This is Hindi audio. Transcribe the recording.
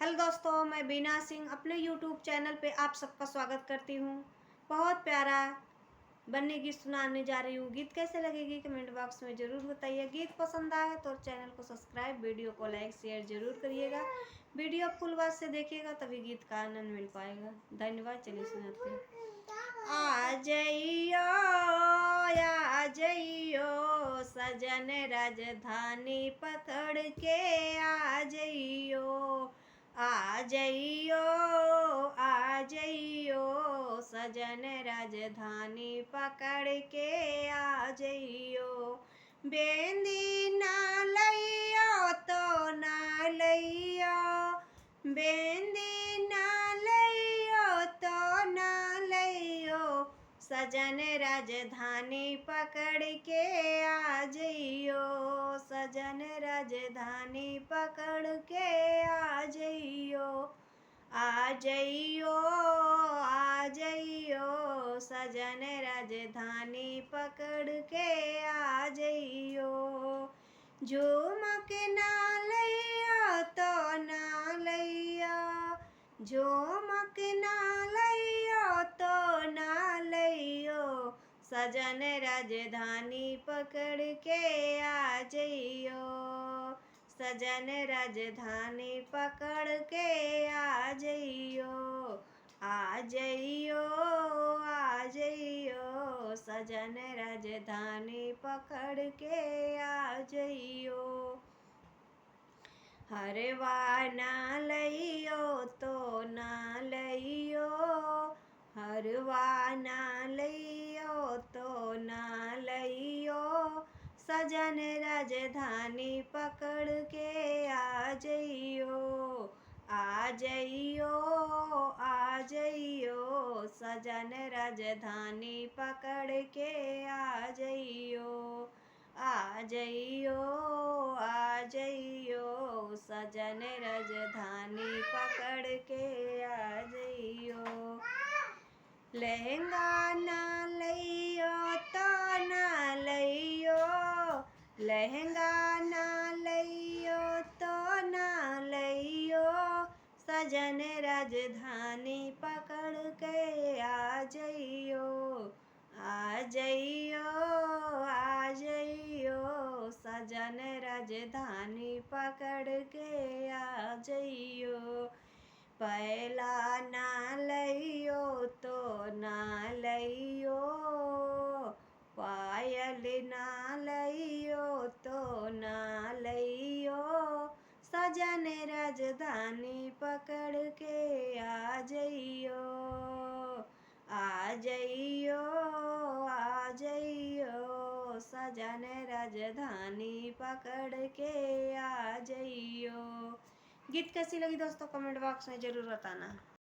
हेलो दोस्तों, मैं बीना सिंह अपने यूट्यूब चैनल पे आप सबका स्वागत करती हूँ। बहुत प्यारा बन्नी गीत सुनाने जा रही हूँ। गीत कैसे लगेगी कमेंट बॉक्स में ज़रूर बताइए। गीत पसंद आए तो चैनल को सब्सक्राइब, वीडियो को लाइक शेयर ज़रूर करिएगा। वीडियो फुल बात से देखिएगा तभी गीत का आनंद मिल पाएगा। धन्यवाद। चलिए सुनाते हैं। आ जइयो सजन राजधानी पकड़ के आ जइयो सजन राजधानी पकड़ के आ जइयो। बेंदी ना लइयो तो ना लइयो, बेंदी ना लइयो तो ना लइयो, सजन राजधानी पकड़ के आ जइयो, सजन राजधानी पकड़ के आ जइयो। आ जइयो सजन राजधानी पकड़ के आ जइयो। झुमक ना लइयो तो ना लइयो, झुमक ना लइयो तो ना लइयो, सजन राजधानी पकड़ के आ जइयो, सजन राजधानी पकड़ के आ जइयो। आ जइयो सजन राजधानी पकड़ के आ जइयो। हरवा ना लइयो तो ना लइयो, हरवा ना लइयो तो ना लइयो, सजन राजधानी पकड़ के आ जइयो। आ जइयो सजन राजधानी पकड़ के आ जइयो। आ जइयो सजन राजधानी पकड़ के आ जइयो। लहंगा ना लइयो तो ना लइयो, लहंगा ना लइयो तो ना लइयो, सजन राजधानी पकड़ के आ जइयो। आ जइयो सजन राजधानी पकड़ के आ जइयो। पैला ना लइयो तो ना लइयो, पायल ना लइयो तो ना लइयो, सजन राजधानी पकड़ के आ जइयो। आ जइयो सजन राजधानी पकड़ के आ जइयो। गीत कैसी लगी दोस्तों कमेंट बॉक्स में ज़रूर बताना।